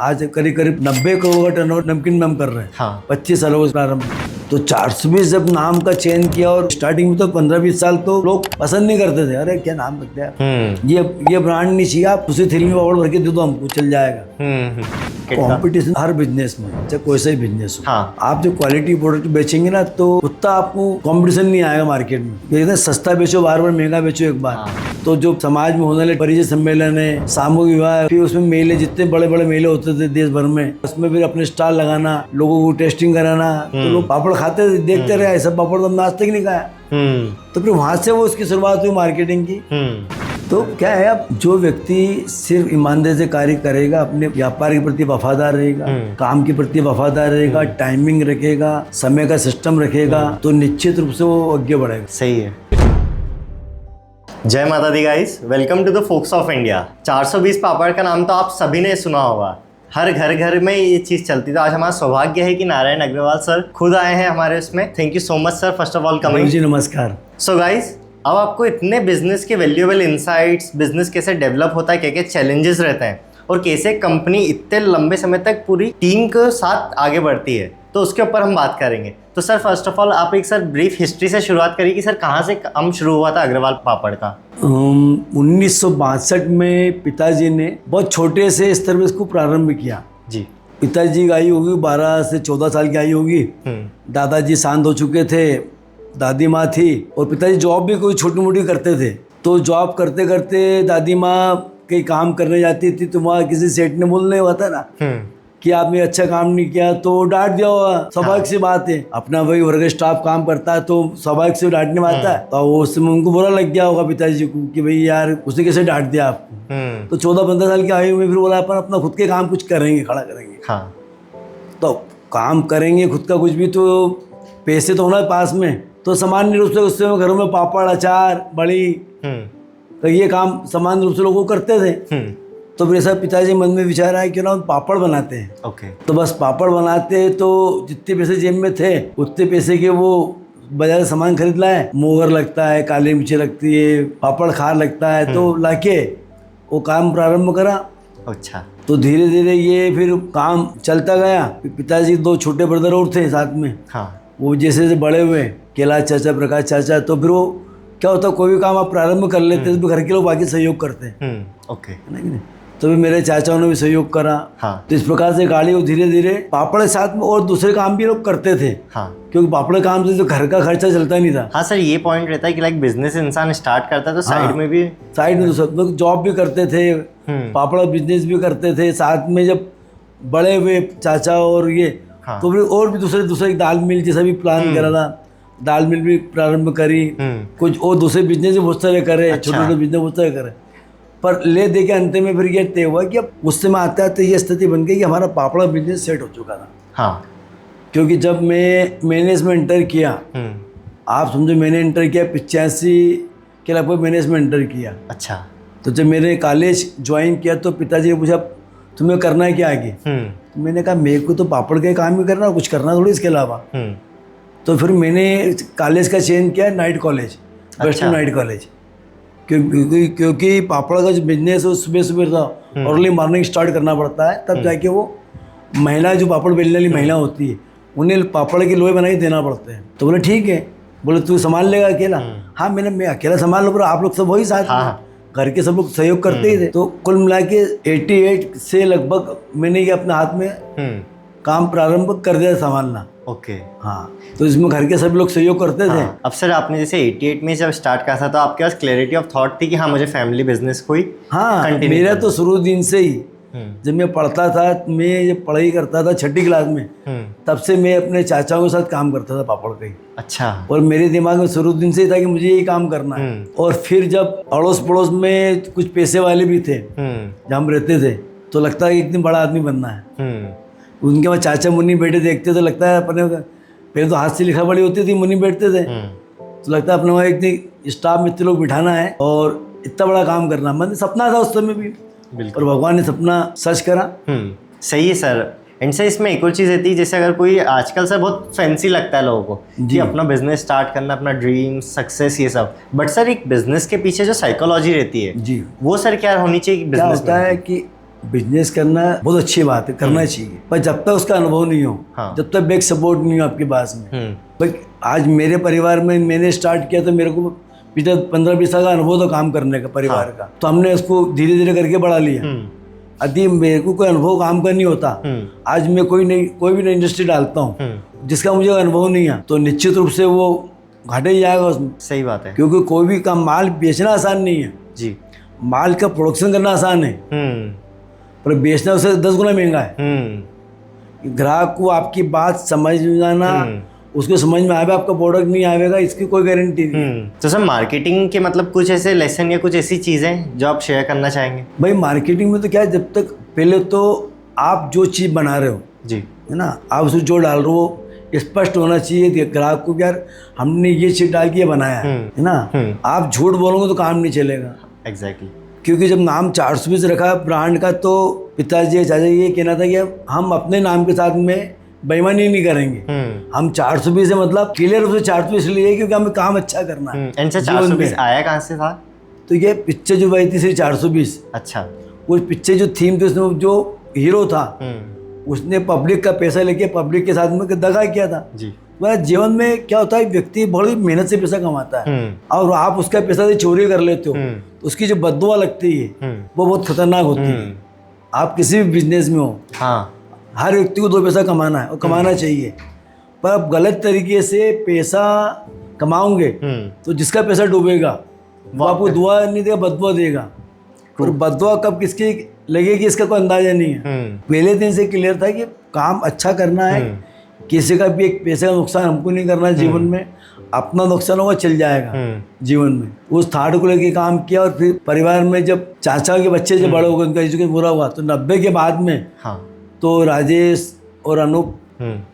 आज करीब करीब 90 करोड़ का टर्नओवर नमकीन में हम कर रहे हैं। हाँ। 25 सालों से प्रारंभ। तो 420 जब नाम का चयन किया और स्टार्टिंग में तो 15-20 साल तो लोग पसंद नहीं करते थे, अरे क्या नाम रखते हैं, ये ब्रांड नहीं चाहिए, आप उसी थैली में पापड़ भर के दे दो हमको चल जाएगा। कंपटीशन हर बिजनेस में, चाहे कोई सा ही बिजनेस हो। हाँ। आप जो क्वालिटी प्रोडक्ट बेचेंगे ना तो उतना आपको कंपटीशन नहीं आएगा मार्केट में। कहते हैं सस्ता बेचो बार बार, महंगा बेचो एक बार। तो जो समाज में होने वाले परिचय सम्मेलन है, सामूहिक विवाह, फिर उसमें मेले, जितने बड़े बड़े मेले होते थे देश भर में, उसमें फिर अपने स्टॉल लगाना, लोगों को टेस्टिंग कराना, तो लोग पापड़ खाते थे, देखते रहे ऐसा पापड़ तो हम आज तक नहीं खाया। तो फिर वहां से वो उसकी शुरुआत हुई मार्केटिंग की। तो क्या है, अब जो व्यक्ति सिर्फ ईमानदारी से कार्य करेगा, अपने व्यापार के प्रति वफादार रहेगा, काम के प्रति वफादार रहेगा, टाइमिंग रखेगा, समय का सिस्टम रखेगा, तो निश्चित रूप से वो आगे बढ़ेगा। सही है। जय माता दी guys, welcome to the folks of India. 420 papad का नाम तो आप सभी ने सुना होगा, हर घर में ये चीज चलती। तो आज हमारा सौभाग्य है कि नारायण अग्रवाल सर खुद आए हैं हमारे उसमें। Thank you so much sir, first of all coming. जी नमस्कार। सो गाइस, अब आपको इतने बिजनेस के वैल्यूएबल इंसाइट्स, बिजनेस कैसे डेवलप होता है, क्या क्या चैलेंजेस रहते हैं और कैसे कंपनी इतने लंबे समय तक पूरी टीम के साथ आगे बढ़ती है, तो उसके ऊपर हम बात करेंगे। तो सर फर्स्ट ऑफ ऑल आप एक सर ब्रीफ हिस्ट्री से शुरुआत करिए कि सर कहाँ से काम शुरू हुआ था अग्रवाल पापड़ का। 1962 में पिताजी ने बहुत छोटे से स्तर पर इसको प्रारंभ किया। जी। पिताजी की आयु होगी 12 से 14 साल की आयु होगी। दादाजी शांत हो चुके थे, दादी माँ थी, और पिताजी जॉब भी कोई छोटी मोटी करते थे। तो जॉब करते करते दादी माँ कहीं काम करने जाती थी, तो वहाँ किसी सेठ ने बोलने हुआ था ना कि आपने अच्छा काम नहीं किया, तो डांट दिया होगा। स्वाभाविक सी बात है, अपना वही वर्ग स्टाफ काम करता है तो स्वाभाविक से डांटने में आता है। तो वो उसमें उनको बुरा लग गया होगा पिताजी को कि भाई यार उसने कैसे डांट दिया आपको। तो 14-15 साल की आयु में फिर बोला अपन अपना खुद के काम कुछ करेंगे, खड़ा करेंगे। हाँ। तो काम करेंगे खुद का कुछ भी, तो पैसे तो होना है पास में। तो सामान्य रूप से उस समय घरों में पापड़, अचार, बड़ी, तो ये काम सामान्य रूप से लोग करते थे। तो मेरे साथ पिताजी मन में विचार आया क्यों ना हम पापड़ बनाते हैं। ओके। तो बस पापड़ बनाते, तो जितने पैसे जेब में थे उतने पैसे के वो बाजार से सामान खरीद लाए। मोगर लगता है, काली मिर्ची लगती है, पापड़ खार लगता है, तो लाके वो काम प्रारंभ करा। अच्छा। तो धीरे धीरे ये फिर काम चलता गया। पिताजी 2 छोटे ब्रदर और थे साथ में। हाँ। वो जैसे जैसे बड़े हुए, कैलाश चाचा, प्रकाश चाचा, तो फिर वो क्या होता, कोई भी काम आप प्रारंभ कर लेते तो घर के लोग बाकी सहयोग करते हैं। ओके। है ना कि नहीं? तो भी मेरे चाचाओं ने भी सहयोग करा। हाँ। तो इस प्रकार से गाड़ी वो धीरे धीरे पापड़ के साथ में और दूसरे काम भी लोग करते थे। हाँ। क्योंकि पापड़ काम से तो घर का खर्चा चलता नहीं था। हाँ सर, ये पॉइंट रहता है कि लाइक बिजनेस इंसान स्टार्ट करता है तो साइड में भी, साइड में तो जॉब भी करते थे, पापड़ बिजनेस भी करते थे साथ में। जब बड़े हुए चाचा और ये, तो फिर और भी दूसरे दाल मिल जैसा भी प्लान करा था, दाल मिल भी प्रारंभ करी। कुछ और दूसरे बिजनेस भी बहुत सारे करे, छोटे छोटे बिजनेस बहुत सारे करे। पर ले दे के अंत में फिर ये तय हुआ कि अब उस समय आते आते ये स्थिति बन गई कि हमारा पापड़ बिजनेस सेट हो चुका था। हाँ। क्योंकि जब मैंने इसमें एंटर किया, आप समझो मैंने एंटर किया 85 के लगभग मैंने इसमें एंटर किया। अच्छा। तो जब मैंने कॉलेज ज्वाइन किया तो पिताजी ने पूछा तुम्हें करना है क्या आगे। तो मैंने कहा मेरे को तो पापड़ का काम ही करना, कुछ करना थोड़ी इसके अलावा। तो फिर मैंने कॉलेज का चयन किया night college, western night college. क्योंकि पापड़ का जो बिजनेस है सुबह सुबह था, अर्ली मॉर्निंग स्टार्ट करना पड़ता है, तब जाके वो महिला जो पापड़ बेलने वाली महिला होती है उन्हें पापड़ के लोहे बना के देना पड़ते हैं। तो बोले ठीक है, बोले तू संभाल लेगा अकेला। हाँ, मैं अकेला संभाल लूँ, आप लोग सब वही साथ में, घर के सब लोग सहयोग करते ही थे। तो कुल मिला के 88 से लगभग मैंने ये अपने हाथ में काम प्रारंभ कर दिया संभालना। ओके। हाँ, तो इसमें घर के सभी लोग सहयोग करते थे। अब सर आपने जैसे 88 में जब स्टार्ट करा था तो आपके पास क्लैरिटी ऑफ थॉट थी कि हाँ मुझे फैमिली बिजनेस को ही कंटिन्यू। मेरा तो शुरू दिन से ही, जब मैं पढ़ता था, मैं जब पढ़ाई करता था 6ठी क्लास में, तब से मैं अपने चाचाओं के साथ काम करता था पापड़ का ही। अच्छा। और मेरे दिमाग में शुरू दिन से ही था कि मुझे यही काम करना है। और फिर जब अड़ोस पड़ोस में कुछ पैसे वाले भी थे जहाँ हम रहते थे, तो लगता है कि इतनी बड़ा आदमी बनना है। उनके वहाँ चाचा मुन्नी बैठे देखते तो लगता है अपने, पहले तो हाथ से लिखा पढ़ी होती थी, मुन्नी बैठते थे, तो लगता है अपने वहाँ इतनी स्टाफ में इतने लोग बिठाना है और इतना बड़ा काम करना। मतलब सपना था उस समय भी, और भगवान ने सपना सच करा। सही है सर। एंड सर इसमें एक और चीज़ रहती है, जैसे अगर कोई आजकल सर बहुत फैंसी लगता है लोगों को कि अपना बिजनेस स्टार्ट करना, अपना ड्रीम, सक्सेस, ये सब, बट सर एक बिजनेस के पीछे जो साइकोलॉजी रहती है जी, वो सर क्या होनी चाहिए? क्या होता है कि बिजनेस करना बहुत अच्छी बात है, करना चाहिए, पर जब तक उसका अनुभव नहीं हो, हाँ। जब तक बैक सपोर्ट नहीं हो आपके पास में। भाई आज मेरे परिवार में मैंने स्टार्ट किया तो मेरे को पिछले 15-20 साल का अनुभव था काम करने का परिवार का, तो हमने उसको धीरे धीरे करके बढ़ा लिया। यदि मेरे को कोई अनुभव काम का नहीं होता, आज मैं कोई भी नई इंडस्ट्री डालता हूँ जिसका मुझे अनुभव नहीं है, तो निश्चित रूप से वो घाटे ही जाएगा उसमें। सही बात है। क्योंकि कोई भी काम माल बेचना आसान नहीं है जी। माल का प्रोडक्शन करना आसान है, पर बेचना उससे 10 गुना महंगा है। ग्राहक को आपकी बात समझ में आना, उसको समझ में आएगा, आपका प्रोडक्ट नहीं आएगा, इसकी कोई गारंटी नहीं। तो सर मार्केटिंग के मतलब कुछ ऐसे लेसन या कुछ ऐसी चीज़ें जो आप शेयर करना चाहेंगे? भाई मार्केटिंग में तो क्या है, जब तक पहले तो आप जो चीज़ बना रहे हो जी, है ना, आप उसको जो डाल रहे हो स्पष्ट होना चाहिए ग्राहक को, यार हमने ये चीज़ डाल के ये बनाया है ना। आप झूठ बोलोगे तो काम नहीं चलेगा। एग्जैक्टली। क्योंकि जब नाम 420 रखा ब्रांड का, तो पिताजी चाचा ये कहना था कि हम अपने नाम के साथ में बेईमानी नहीं करेंगे। हम 420 है मतलब क्लियर रूप से 420 लिए क्योंकि हमें काम अच्छा करना है। इनसे 420 आया कहाँ से था? तो ये पिक्चर जो बनी थी 420, अच्छा, वो पिक्चर जो थीम थी उसमें जो हीरो था उसने पब्लिक का पैसा लेके पब्लिक के साथ में दगा किया था जी। मतलब जीवन में क्या होता है, व्यक्ति बड़ी मेहनत से पैसा कमाता है और आप उसका पैसा से चोरी कर लेते हो तो उसकी जो बददुआ लगती है वो बहुत खतरनाक होती है। आप किसी भी बिजनेस में हो, हाँ, हर व्यक्ति को 2 पैसा कमाना है और कमाना चाहिए, पर आप गलत तरीके से पैसा कमाओगे तो जिसका पैसा डूबेगा वो आपको दुआ नहीं देगा, बददुआ देगा। और बददुआ कब किसकी लगेगी इसका कोई अंदाजा नहीं है। पहले दिन से क्लियर था कि काम अच्छा करना है, किसी का भी एक पैसे का नुकसान हमको नहीं करना है जीवन में, अपना नुकसान होगा चल जाएगा जीवन में। उस थाट को लेके काम किया और फिर परिवार में जब चाचा के बच्चे जब बड़े हो गए, उनका एजुकेशन पूरा हुआ, तो 90 के बाद में तो राजेश और अनूप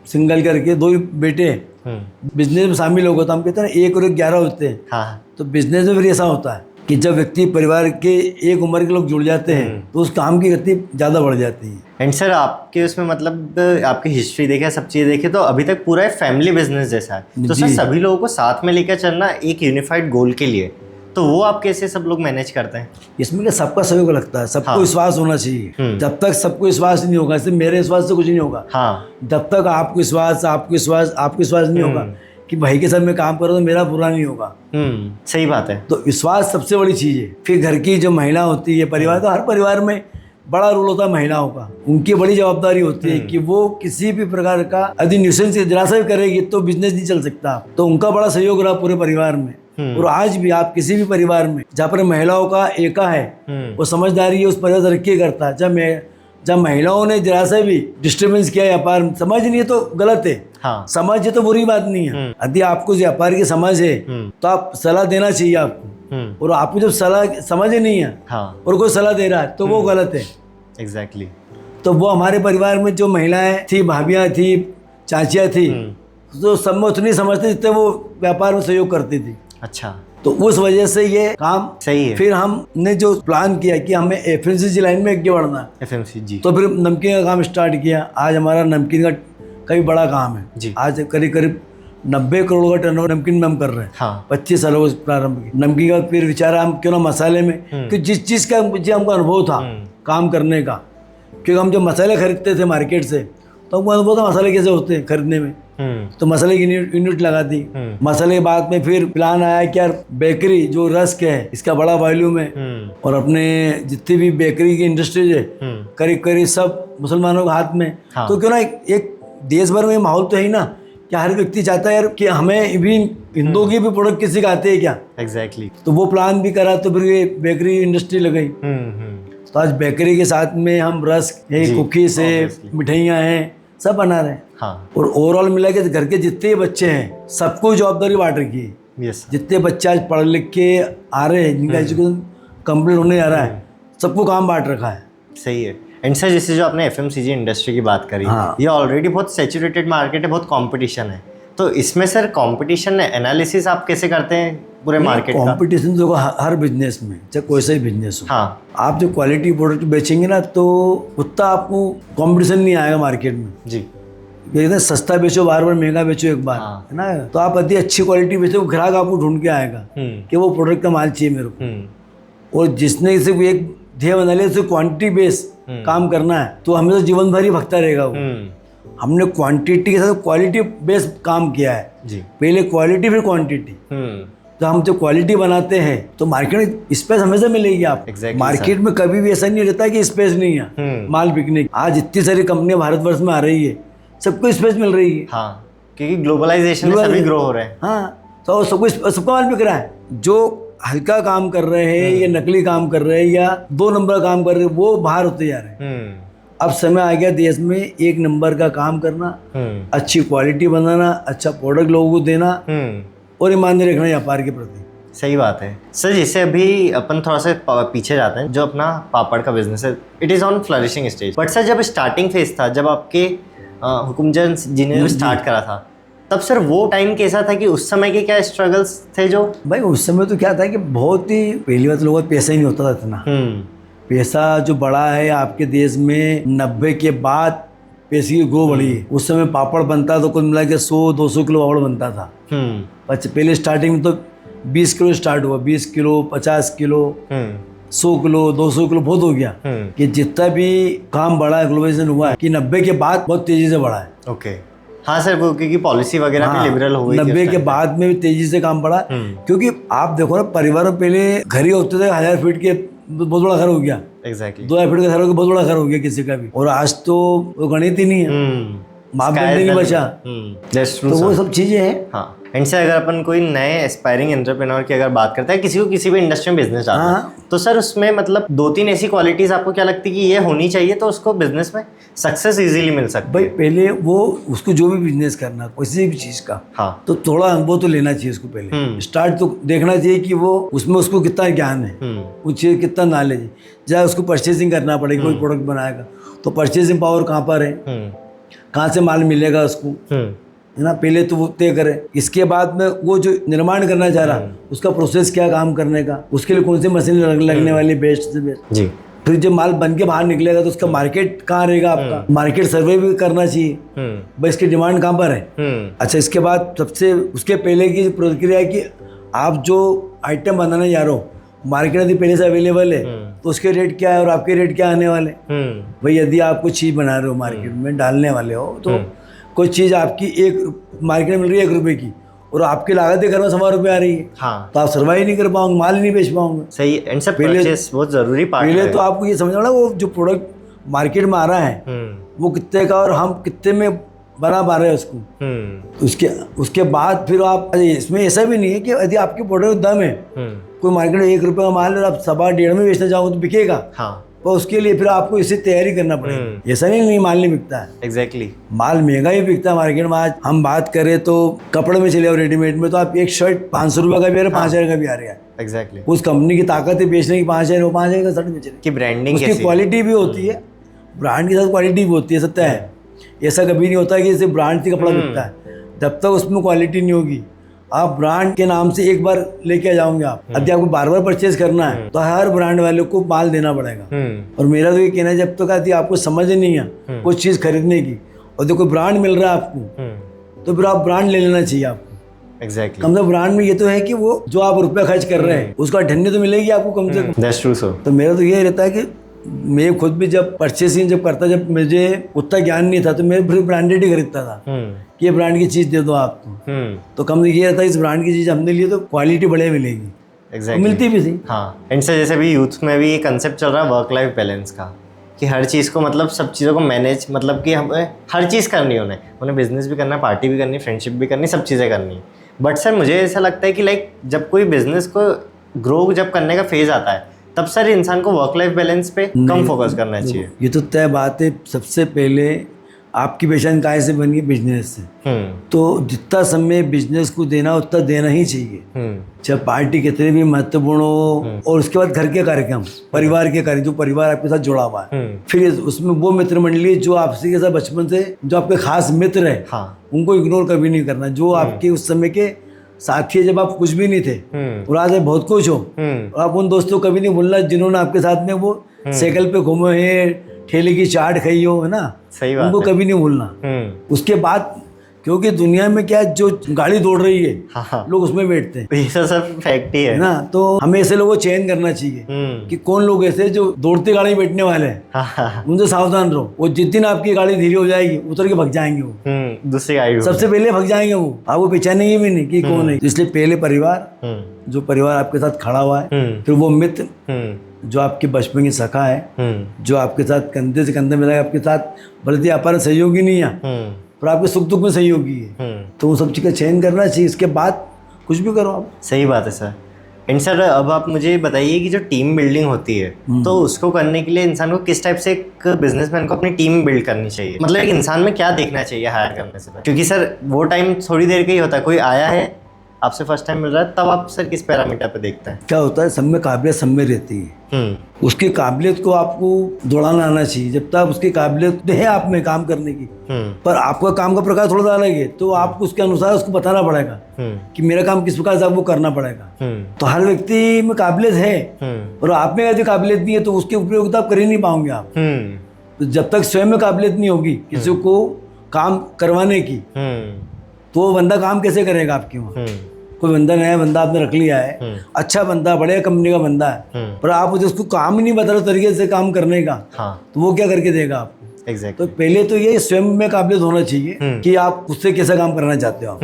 सिंगल करके 2 बेटे बिजनेस में शामिल हो गए। तो हम कहते हैं ना 1 और 1 11 होते हैं। तो बिजनेस में फिर ऐसा होता है कि जब व्यक्ति परिवार के एक उम्र के लोग जुड़ जाते हैं तो उस काम की गति ज़्यादा बढ़ जाती है। एंड सर आपके उसमें मतलब आपकी हिस्ट्री देखे, सब चीज़ें देखे, तो अभी तक पूरा फैमिली बिजनेस जैसा है। तो सर सभी लोगों को साथ में लेकर चलना एक यूनिफाइड गोल के लिए, तो वो आप कैसे सब लोग मैनेज करते हैं? इसमें क्या सबका सहयोग लगता है, सबको विश्वास होना चाहिए। जब तक सबको विश्वास नहीं होगा, सिर्फ मेरे विश्वास से कुछ नहीं होगा। जब तक आपको विश्वास नहीं होगा कि भाई के साथ मैं काम कर रहा हूँ तो मेरा बुरा नहीं होगा। सही बात है। तो विश्वास सबसे बड़ी चीज़ है। फिर घर की जो महिला होती है, परिवार का, हर परिवार में बड़ा रोल होता है महिलाओं का। उनकी बड़ी जवाबदारी होती है कि वो किसी भी प्रकार का यदि न्यूसेंस जरा सा भी करेगी तो बिजनेस नहीं चल सकता। तो उनका बड़ा सहयोग रहा पूरे परिवार में। और आज भी आप किसी भी परिवार में जहाँ पर महिलाओं का एका है, वो समझदारी है, उस परिवार तरक्की करता है। जब महिलाओं ने जरा सा भी डिस्टर्बेंस किया, व्यापार समझ नहीं है तो गलत है, समझ है तो बुरी बात नहीं है। यदि आपको व्यापार की समझ है तो आप सलाह देना चाहिए आपको, और आपको जब सलाह समझ ही नहीं है और कोई सलाह दे रहा है तो वो गलत है। एग्जैक्टली। तो वो हमारे परिवार में जो महिलाएं थी, भाभियाँ थी, चाचियाँ थी, तो सब में उतनी समझते जितने वो व्यापार में सहयोग करती थी। अच्छा, तो उस वजह से ये काम सही है। फिर हमने जो प्लान किया कि हमें एफएमसीजी लाइन में आगे बढ़ना है, एफएमसीजी, तो फिर नमकीन का काम स्टार्ट किया। आज हमारा नमकीन का कई बड़ा काम है जी। आज करीब 90 करोड़ का टर्नओवर नमकीन में हम कर रहे हैं। 25 सालों से प्रारंभ किया नमकीन का। फिर विचारा हम क्यों ना मसाले में, कि जिस चीज़ का मुझे हमको अनुभव था काम करने का, क्योंकि हम जब मसाले खरीदते थे मार्केट से तो हमको अनुभव था मसाले कैसे होते हैं खरीदने में। तो मसाले की यूनिट लगा दी। मसाले के बाद में फिर प्लान आया कि यार बेकरी जो रस्क है इसका बड़ा वॉल्यूम है, और अपने जितनी भी बेकरी की इंडस्ट्रीज है करीब सब मुसलमानों के हाथ में। तो क्यों ना एक देश भर में माहौल तो है ही ना कि हर व्यक्ति चाहता है यार कि हमें भी हिंदुओं की भी प्रोडक्ट किसी का आते हैं क्या। एग्जैक्टली। तो वो प्लान भी करा, तो फिर ये बेकरी इंडस्ट्री लगाई। तो आज बेकरी के साथ में हम रस्क है, कुकीज है, मिठाइयाँ हैं, सब बना रहे हैं। और ओवरऑल मिला के घर के जितने बच्चे हैं सबको जवाबदारी बांट रखी है। जितने बच्चे आज पढ़ लिख के आ रहे हैं, जिनका एजुकेशन कंप्लीट होने आ रहा है, सबको काम बांट रखा है। सही है। एंड सर जैसे जो आपने एफएमसीजी इंडस्ट्री की बात करी, ये ऑलरेडी बहुत सैचुरेटेड मार्केट है, बहुत कंपटीशन है। तो इसमें सर कंपटीशन एनालिसिस आप कैसे करते हैं पूरे मार्केट का? कंपटीशन देखो हर बिजनेस में, चाहे कोई सा ही बिजनेस हो, आप जो क्वालिटी प्रोडक्ट बेचेंगे ना तो उतना आपको कंपटीशन नहीं आएगा मार्केट में जी। ये सस्ता बेचो, बार बार महंगा बेचो एक बार, है ना, तो आप यदि अच्छी क्वालिटी बेचो, ग्राहक आपको ढूंढ के आएगा कि वो प्रोडक्ट का माल चाहिए मेरे को। और जिसने सिर्फ एक ध्येय बना लिया, सिर्फ क्वांटिटी बेस काम करना है तो हमें तो जीवन भर ही भगता रहेगा वो। हमने क्वांटिटी के साथ क्वालिटी बेस्ड काम किया है जी। पहले क्वालिटी फिर क्वांटिटी। तो हम जो क्वालिटी बनाते हैं तो मार्केट में स्पेस हमेशा मिलेगी आप। Exactly, मार्केट में कभी भी ऐसा नहीं रहता कि स्पेस नहीं है माल बिकने की। आज इतनी सारी कंपनियां भारतवर्ष में आ रही है, सबको स्पेस मिल रही है। हाँ, क्योंकि ग्लोबलाइजेशन में सभी ग्रो हो रहे हैं। हाँ, तो सबको माल बिक रहा है। जो हल्का काम कर रहे हैं या नकली काम कर रहे हैं या 2 नंबर काम कर रहे हैं वो बाहर होते जा रहे हैं। अब समय आ गया देश में 1 नंबर का काम करना, अच्छी क्वालिटी बनाना, अच्छा प्रोडक्ट लोगों को देना और ईमानदारी रखना व्यापार के प्रति। सही बात है सर। जैसे अभी अपन थोड़ा सा पीछे जाते हैं, जो अपना पापड़ का बिजनेस है it is on flourishing stage. But sir जब स्टार्टिंग फेज था, जब आपके हुकुमचंद जी ने स्टार्ट करा था, तब सर वो टाइम कैसा था कि उस समय के क्या स्ट्रगल्स थे? जो भाई उस समय तो क्या था कि बहुत ही पहली बात लोगों को पैसा ही नहीं होता था इतना। पैसा जो बढ़ा है आपके देश में 90 के बाद पैसे की ग्रो बढ़ी है। उस समय पापड़ बनता तो कुल मिला के 100-200 किलो पापड़ बनता था। पहले स्टार्टिंग में तो 20 किलो स्टार्ट हुआ, 20 किलो, 50 किलो, 100 किलो, 200 किलो बहुत हो गया। कि जितना भी काम बढ़ा है, ग्लोबलाइजेशन हुआ है कि 90 के बाद बहुत तेजी से बढ़ा है। ओके हाँ सर, वो क्योंकि पॉलिसी वगैरह भी लिबरल हो गई 90 के बाद में भी तेजी से काम बढ़ा। क्योंकि आप देखो ना, परिवार में पहले घर ही होते थे 1000 फीट के, बहुत बड़ा घर हो गया। एग्जैक्टली 2000 फीट का घर हो गया, बहुत बड़ा घर हो गया किसी का भी। और आज तो वो गणित ही नहीं है, मापदंड नहीं बचा। तो वो सब चीजें हैं। हाँ, एंड से अगर अपन कोई नए एस्पायरिंग एंटरप्रेन्योर की अगर बात करते हैं, किसी को किसी भी इंडस्ट्री में बिजनेस डालना है, तो सर उसमें मतलब 2-3 ऐसी क्वालिटीज आपको क्या लगती है कि ये होनी चाहिए तो उसको बिजनेस में सक्सेस इजीली मिल सकती है? भाई पहले वो उसको जो भी बिजनेस करना किसी भी चीज का, हाँ, तो थोड़ा अनुभव तो लेना चाहिए उसको। पहले स्टार्ट तो देखना चाहिए कि वो उसमें उसको कितना ज्ञान है, उस चीज कितना नॉलेज है। चाहे उसको परचेसिंग करना पड़ेगा, कोई प्रोडक्ट बनाएगा तो परचेसिंग पावर कहाँ पर है, कहाँ से माल मिलेगा उसको, है ना। पहले तो वो तय करे। इसके बाद में वो जो निर्माण करना चाह रहा उसका प्रोसेस क्या काम करने का, उसके लिए कौन सी मशीन लगने वाली बेस्ट से बेस्ट जी। फिर जब माल बन के बाहर निकलेगा तो उसका मार्केट कहाँ रहेगा, आपका मार्केट सर्वे भी करना चाहिए भाई, इसकी डिमांड कहाँ पर है। अच्छा, इसके बाद सबसे उसके पहले की प्रक्रिया है कि आप जो आइटम बनाने जा रहे हो मार्केट यदि पहले से अवेलेबल है तो उसके रेट क्या है और आपके रेट क्या आने वाले। भाई यदि आप कुछ चीज़ बना रहे हो मार्केट में डालने वाले हो तो कोई चीज़ आपकी मार्केट में मिल रही है 1 रुपए की और आपकी लागत ही घर में 100 रुपये आ रही है, हाँ, तो आप सर्वाइव नहीं कर पाओगे, माल नहीं बेच पाओगे। सही। एंड सब परचेस बहुत जरूरी पार्ट है। पहले तो आपको ये समझना वो जो प्रोडक्ट मार्केट में आ रहा है वो कितने का और हम कितने में बना पा रहे हैं उसको। तो उसके बाद फिर आप, इसमें ऐसा भी नहीं है कि यदि आपके प्रोडक्ट दम है, कोई मार्केट में 1 रुपये का माल और आप 1.5 में बेचना चाहोगे तो बिकेगा, हाँ, तो उसके लिए फिर आपको इससे तैयारी करना पड़ेगा। ऐसा नहीं माल नहीं बिकता है। एग्जैक्टली माल महंगा ही बिकता है मार्केट में। आज हम बात करें तो कपड़े में चले आओ, रेडीमेड में तो आप एक शर्ट 500 रुपये का भी आ रहा है, 5000 का भी आ रहा है। एग्जैक्टली उस कंपनी की ताकत है बेचने की, 5000 वो 5000 का शर्ट बेच रहे, की ब्रांडिंग उसकी क्वालिटी भी होती है, ब्रांड के साथ क्वालिटी भी होती है। सत्य है, ऐसा कभी नहीं होता कि सिर्फ ब्रांड से कपड़ा बिकता है। जब तक उसमें क्वालिटी नहीं होगी, आप ब्रांड के नाम से एक बार लेके आ जाओगे आप, यदि आपको बार बार परचेज करना है तो हर ब्रांड वाले को माल देना पड़ेगा। और मेरा तो ये कहना है, जब तक आती आपको समझ नहीं है कुछ चीज़ खरीदने की और देखो ब्रांड मिल रहा है आपको, तो फिर आप ब्रांड ले लेना चाहिए आपको। एग्जैक्टली कम से कम ब्रांड में ये तो है कि वो जो आप रुपया खर्च कर रहे हैं उसका ढन्नी तो मिलेगी आपको कम से कम। That's true sir. तो मेरा तो ये रहता है कि मैं खुद भी जब परचेसिंग जब करता, जब मुझे उतना ज्ञान नहीं था तो मैं फिर ब्रांडेड ही खरीदता था कि ये ब्रांड की चीज़ दे दो आपको। तो कम ये रहता है इस ब्रांड की चीज़ हमने लिए तो क्वालिटी बढ़िया मिलेगी। एग्जैक्टली मिलती भी थी। हाँ, एंड से जैसे भी यूथ में भी ये कंसेप्ट चल रहा है वर्क लाइफ बैलेंस का, कि हर चीज़ को मतलब सब चीज़ों को मैनेज, मतलब कि हमें हर चीज़ करनी है, उन्हें बिजनेस भी करना है, पार्टी भी करनी, फ्रेंडशिप भी करनी, सब चीज़ें करनी है। बट सर मुझे ऐसा लगता है कि लाइक जब कोई बिजनेस को ग्रो जब करने का फेज आता है तब सर इंसान को वर्क लाइफ बैलेंस पे कम फोकस करना चाहिए। ये तो तय बात है। सबसे पहले आपकी पहचान काहे से बनी है? बिजनेस से। तो जितना समय बिजनेस को देना उतना देना ही चाहिए, चाहे पार्टी कितने भी महत्वपूर्ण हो। और उसके बाद घर के कार्यक्रम, परिवार के कार्य, जो परिवार आपके साथ जुड़ा हुआ है, फिर उसमें वो मित्र मंडली जो आपसे के साथ बचपन से जो आपके खास मित्र है, उनको इग्नोर कभी नहीं करना। जो आपके उस समय के साथी जब आप कुछ भी नहीं थे और आज बहुत कुछ हो, और आप उन दोस्तों को कभी नहीं भूलना जिन्होंने आपके साथ में वो साइकिल पे घूमे हैं, ठेले की चाट खाई हो, है ना, सही बात उनको कभी नहीं भूलना। उसके बाद क्योंकि दुनिया में क्या है, जो गाड़ी दौड़ रही है हाँ लोग उसमें बैठते हैं, ये तो सब फैक्ट ही है। ना। तो हमें ऐसे लोगों को चयन करना चाहिए कि कौन लोग ऐसे जो दौड़ती गाड़ी में बैठने वाले हैं, हाँ उनसे सावधान रहो। वो जिस दिन आपकी गाड़ी धीरे हो जाएगी उतर के भग जाएंगे वो, दूसरी गाड़ी सबसे पहले भग जाएंगे वो, आपको पहचानेंगे भी नहीं कि कौन है। इसलिए पहले परिवार, जो परिवार आपके साथ खड़ा हुआ है, फिर वो मित्र जो आपके बचपन की सखा है, जो आपके साथ कंधे से कंधे मिलाए, आपके साथ भले अपार सहयोगी नहीं है पर आपके सुख दुख में सहयोगी है, तो वो सब चीज़ का चयन करना चाहिए। इसके बाद कुछ भी करो आप। सही बात है सर। एंड सर अब आप मुझे बताइए कि जो टीम बिल्डिंग होती है तो उसको करने के लिए इंसान को किस टाइप से, एक बिजनेसमैन को अपनी टीम बिल्ड करनी चाहिए, मतलब एक इंसान में क्या देखना चाहिए हायर करने से पहले? क्योंकि सर वो टाइम थोड़ी देर का ही होता है, कोई आया है आपसे फर्स्ट टाइम मिल रहा है, तब आप सर किस पैरामीटर पे देखते हैं? क्या होता है, सब में काबिलियत सब में रहती है, उसकी काबिलियत को आपको दौड़ाना आना चाहिए। जब तक उसकी काबिलियत है आप में काम करने की, पर आपका काम का प्रकार थोड़ा सा अलग है, तो आपको उसके अनुसार उसको बताना पड़ेगा कि मेरा काम किस प्रकार से आपको करना पड़ेगा। तो हर व्यक्ति में काबिलियत है और आप में यदि काबिलियत नहीं है तो उसकी उपयोगिता आप कर ही नहीं पाओगे आप। तो जब तक स्वयं में काबिलियत नहीं होगी किसी को काम करवाने की, तो वो बंदा काम कैसे करेगा आपके वहाँ? कोई बंदा, नया बंदा आपने रख लिया है, अच्छा बंदा, बड़े कंपनी का बंदा है, पर आप मुझे उसको काम ही नहीं बता रहे तरीके से काम करने का, तो वो क्या करके देगा आपको? एग्जैक्टली। तो पहले तो ये स्वयं में काबिलियत होना चाहिए कि आप उससे कैसा काम करना चाहते हो।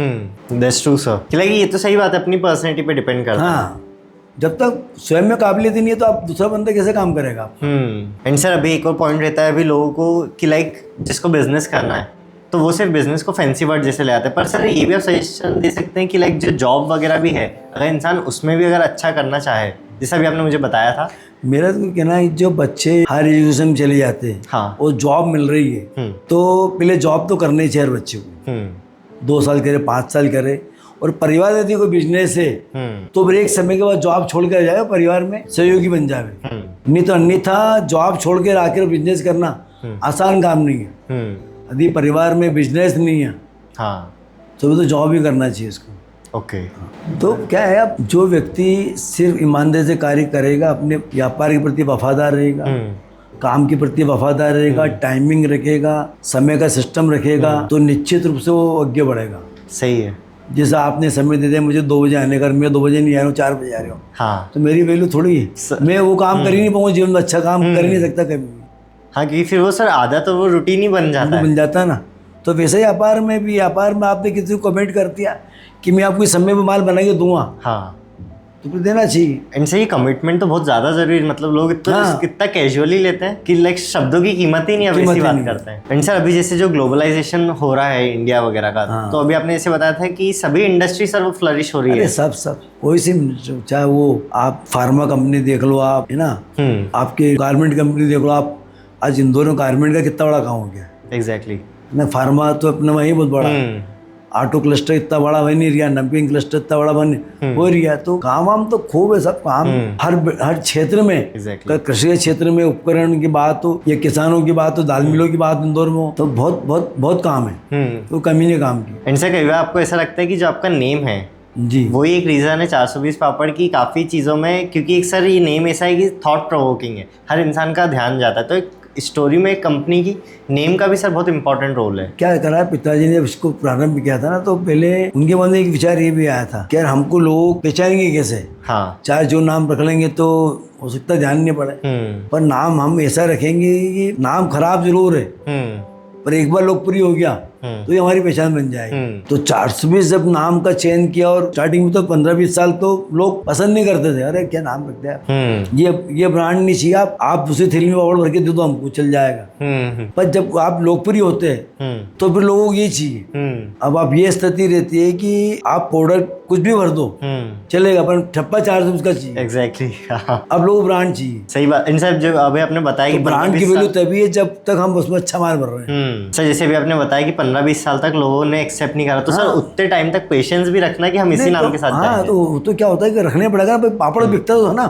That's true sir. कि ये तो सही बात है, अपनी पर्सनैलिटी पे डिपेंड करता है। हाँ, जब तक स्वयं में काबिलियत ही नहीं है तो आप दूसरा बंदा कैसे काम करेगा? एंड सर अभी एक और पॉइंट रहता है अभी लोगों को कि लाइक जिसको बिजनेस करना है तो वो सिर्फ बिजनेस को फैंसी वर्ड जैसे ले आते हैं, पर सर ये भी आप सजेशन दे सकते हैं कि लाइक जो जॉब वगैरह भी है, अगर इंसान उसमें भी अगर अच्छा करना चाहे, जैसा भी आपने मुझे बताया था। मेरा तो कहना है जो बच्चे हायर एजुकेशन में चले जाते हैं, हाँ, और जॉब मिल रही है तो पहले जॉब तो करना ही चाहिए हर बच्चे को। 2 साल करे, 5 साल करे, और परिवार यदि कोई बिजनेस है तो फिर एक समय के बाद जॉब छोड़ कर जाए, परिवार में सहयोगी बन जाए। नहीं तो अन्यथा जॉब छोड़ के आकर बिजनेस करना आसान काम नहीं है। यदि परिवार में बिजनेस नहीं है, हाँ, तो जॉब ही करना चाहिए उसको। ओके। तो क्या है, अब जो व्यक्ति सिर्फ ईमानदारी से कार्य करेगा, अपने व्यापार के प्रति वफादार रहेगा, काम के प्रति वफादार रहेगा, टाइमिंग रखेगा, समय का सिस्टम रखेगा, तो निश्चित रूप से वो आगे बढ़ेगा। सही है। जैसा आपने समय दे दिया मुझे 2 बजे आने का, मैं 2 बजे नहीं आ रहा हूँ, 4 बजे आ रहा हूँ, हाँ, तो मेरी वैल्यू थोड़ी है। मैं वो काम कर ही नहीं पाऊंगा जीवन में, अच्छा काम कर ही नहीं सकता कभी। हाँ, क्योंकि फिर वो सर आदत और वो रूटीन ही बन जाता है। बन जाता है ना। तो वैसे ही व्यापार में भी, व्यापार में आपने किसी को कमेंट कर दिया कि मैं आपको इस समय में माल बना के दूंगा, हाँ, तो फिर देना चाहिए। इनसे ये कमिटमेंट तो बहुत ज़्यादा जरूरी है, मतलब लोग इतना कैजुअली लेते हैं कि लाइक शब्दों की कीमत ही नहीं, अब ऐसी बात करते हैं। एंड सर अभी जैसे जो ग्लोबलाइजेशन हो रहा है इंडिया वगैरह का, तो अभी आपने जैसे बताया था कि सभी इंडस्ट्री सर वो फ्लरिश हो रही है। सब कोई सी, चाहे वो आप फार्मा कंपनी देख लो, आप है ना, आपके गारमेंट कंपनी देख लो आप। आज इंदौर में गारमेंट का कितना बड़ा काम हो गया। एग्जैक्टली। ना फार्मा तो अपना वही बहुत बड़ा, ऑटो क्लस्टर इतना बड़ा बन नहीं रहा, नमकीन क्लस्टर इतना बड़ा बन हो रहा। तो काम वाम तो खूब है, सब काम हर क्षेत्र में। कृषि के क्षेत्र में उपकरण की बात हो या किसानों की बात हो, दाल मिलों की बात इंदौर में हो, तो बहुत बहुत बहुत काम है, तो कमी नहीं काम की। इनसे कई बार आपको ऐसा लगता है कि जो आपका नेम है जी, वही एक रीज़न है 420 पापड़ की काफ़ी चीज़ों में, क्योंकि एक सर ये नेम ऐसा है कि थॉट प्रोवोकिंग है, हर इंसान का ध्यान जाता है। तो एक स्टोरी में एक कंपनी की नेम का भी सर बहुत इंपॉर्टेंट रोल है। क्या करा, पिताजी ने जब इसको प्रारंभ किया था ना, तो पहले उनके मन में एक विचार ये भी आया था कि यार हमको लोग पहचानेंगे कैसे। हाँ, चाहे जो नाम रख लेंगे तो हो सकता है ध्यान नहीं पड़े, पर नाम हम ऐसा रखेंगे कि नाम खराब जरूर है, पर एक बार लोकप्रिय हो गया तो ये हमारी पहचान बन जाएगी। तो 420 जब नाम का चयन किया, और स्टार्टिंग में तो 15-20 साल तो लोग पसंद नहीं करते थे, अरे क्या नाम रखते हैं, ये ब्रांड नहीं चाहिए, आप उसी थैली में पापड़ भर के दे दो हमको चल जाएगा। पर जब आप लोकप्रिय होते हैं तो फिर लोगों को ये चाहिए। अब आप ये स्थिति रहती है कि आप प्रोडक्ट कुछ भी भर दो चलेगा, पर ठप्पा 420 का चाहिए। एग्जैक्टली। अब लोगों को ब्रांड चाहिए। सही बात। इन सब जो अभी आपने बताया कि ब्रांड की वैल्यू तभी है जब तक हम उसमें अच्छा माल भर रहे हैं। सर जैसे भी आपने बताया कि 15-20 साल तक लोगों ने एक्सेप्ट नहीं करा, तो सर उतने टाइम तक पेशेंस भी रखना कि हम इसी नाम के साथ हाँ, तो क्या होता है कि रखने पड़ेगा ना, पापड़ बिकता तो है ना,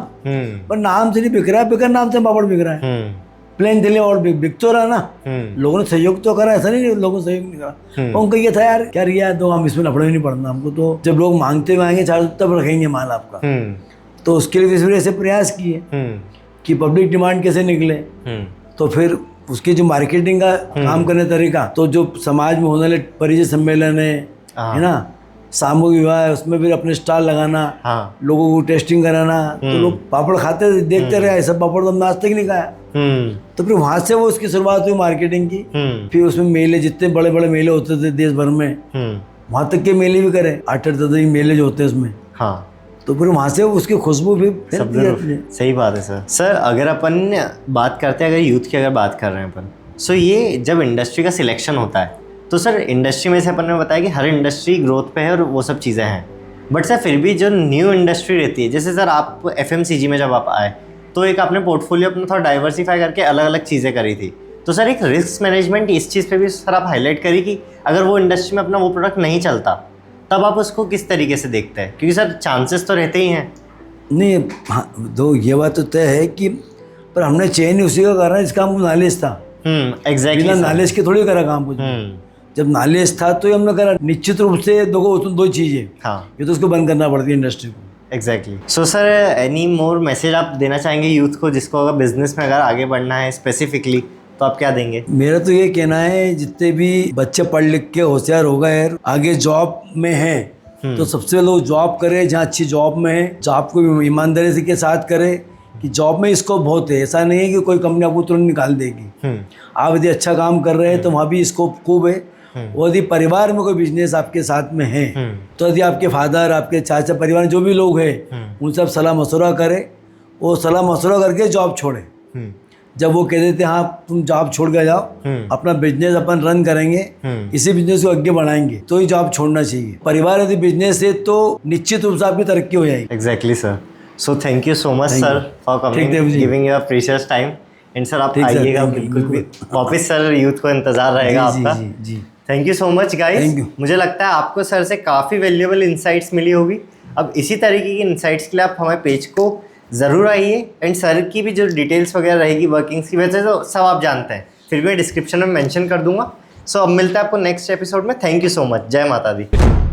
पर नाम से नहीं बिक रहा है, बिकर नाम से पापड़ बिक रहा है, प्लेन दिल्ली और बिक तो रहा ना। लोगों ने सहयोग तो करा, ऐसा नहीं लोगों ने सहयोग नहीं करा। उनको ये था यार क्या रिया, तो हम इसमें लफड़े नहीं पड़ना हमको, तो जब लोग मांगते हुए आएंगे 400 तब रखेंगे माल आपका। तो उसके लिए फिर ऐसे प्रयास किए कि पब्लिक डिमांड कैसे निकले, तो फिर उसकी जो मार्केटिंग का काम करने का तरीका, तो जो समाज में होने वाले परिचय सम्मेलन है ना, सामूहिक विवाह है, उसमें फिर अपने स्टॉल लगाना, हाँ। लोगों को टेस्टिंग कराना, तो लोग पापड़ खाते थे, देखते रहे, ऐसा पापड़ तो हमने आज तक नहीं खाया। तो फिर वहां से वो उसकी शुरुआत हुई मार्केटिंग की। फिर उसमें मेले, जितने बड़े बड़े मेले होते थे देश भर में, वहां तक के मेले भी करे, 8-8 10 मेले जो होते हैं उसमें। हाँ। तो फिर वहां से उसकी खुशबू भी फैलती है। सही बात है सर। सर अगर अपन बात करते हैं, अगर यूथ की अगर बात कर रहे हैं अपन, सो ये जब इंडस्ट्री का सिलेक्शन होता है, तो सर इंडस्ट्री में से अपन ने बताया कि हर इंडस्ट्री ग्रोथ पे है और वो सब चीज़ें हैं, बट सर फिर भी जो न्यू इंडस्ट्री रहती है, जैसे सर आप FMCG में जब आप आए तो एक आपने पोर्टफोलियो अपना थोड़ा डाइवर्सिफाई करके अलग अलग चीज़ें करी थी, तो सर एक रिस्क मैनेजमेंट इस चीज़ पे भी सर आप हाईलाइट करी कि अगर वो इंडस्ट्री में अपना वो प्रोडक्ट नहीं चलता तब आप उसको किस तरीके से देखते हैं, क्योंकि सर चांसेस तो रहते ही हैं। नहीं, हाँ, तो ये बात तो तय है कि पर हमने चेंज उसी का करा जिसका हमको नॉलेज था। एग्जैक्टली। बिना नॉलेज के थोड़ी करा काम कुछ। जब नॉलेज था तो ही हमने करा। निश्चित रूप से देखो उसमें दो चीज़ें, हाँ, ये तो उसको बंद करना पड़ती है इंडस्ट्री को। Exactly. So sir any more message आप देना चाहेंगे यूथ को, जिसको अगर बिजनेस में अगर आगे बढ़ना है स्पेसिफिकली, तो आप क्या देंगे? मेरा तो ये कहना है, जितने भी बच्चे पढ़ लिख के होशियार हो गए आगे जॉब में हैं, तो सबसे पहले वो जॉब करे जहाँ अच्छी जॉब में है, जॉब को भी ईमानदारी से के साथ करे कि जॉब में स्कोप बहुत है। ऐसा नहीं है कि कोई कंपनी आपको तुरंत निकाल देगी। आप यदि अच्छा काम कर रहे हैं तो वहाँ भी स्कोप खूब है। और यदि परिवार में कोई बिजनेस आपके साथ में है, तो यदि आपके फादर, आपके चाचा, परिवार जो भी लोग हैं, उन सब सलाह मशवरा करें, वो सलाह मशवरा करके जॉब छोड़े। जब वो कह देते हाँ तुम जॉब छोड़ के जाओ, अपना बिजनेस अपन रन करेंगे, इसी बिजनेस को आगे बढ़ाएंगे, तो ही जॉब छोड़ना चाहिए। परिवार यदि बिजनेस है तो निश्चित रूप से आपकी तरक्की हो जाएगी। Exactly sir. So thank you so much sir for coming, giving your precious time. And sir आप आइएगा बिल्कुल भी वापस, सर यूथ को इंतजार रहेगा आपका। जी। Thank you so much guys. मुझे लगता है आपको सर से काफ़ी वैल्यूएबल इंसाइट्स मिली होगी। अब इसी तरीके की इंसाइट्स के लिए आप हमारे पेज को ज़रूर आइए, एंड सर की भी जो डिटेल्स वगैरह रहेगी वर्किंग्स की, वैसे तो सब आप जानते हैं, फिर भी मैं डिस्क्रिप्शन में मेंशन कर दूंगा। सो अब मिलता है आपको नेक्स्ट एपिसोड में। Thank you so much. जय माता दी।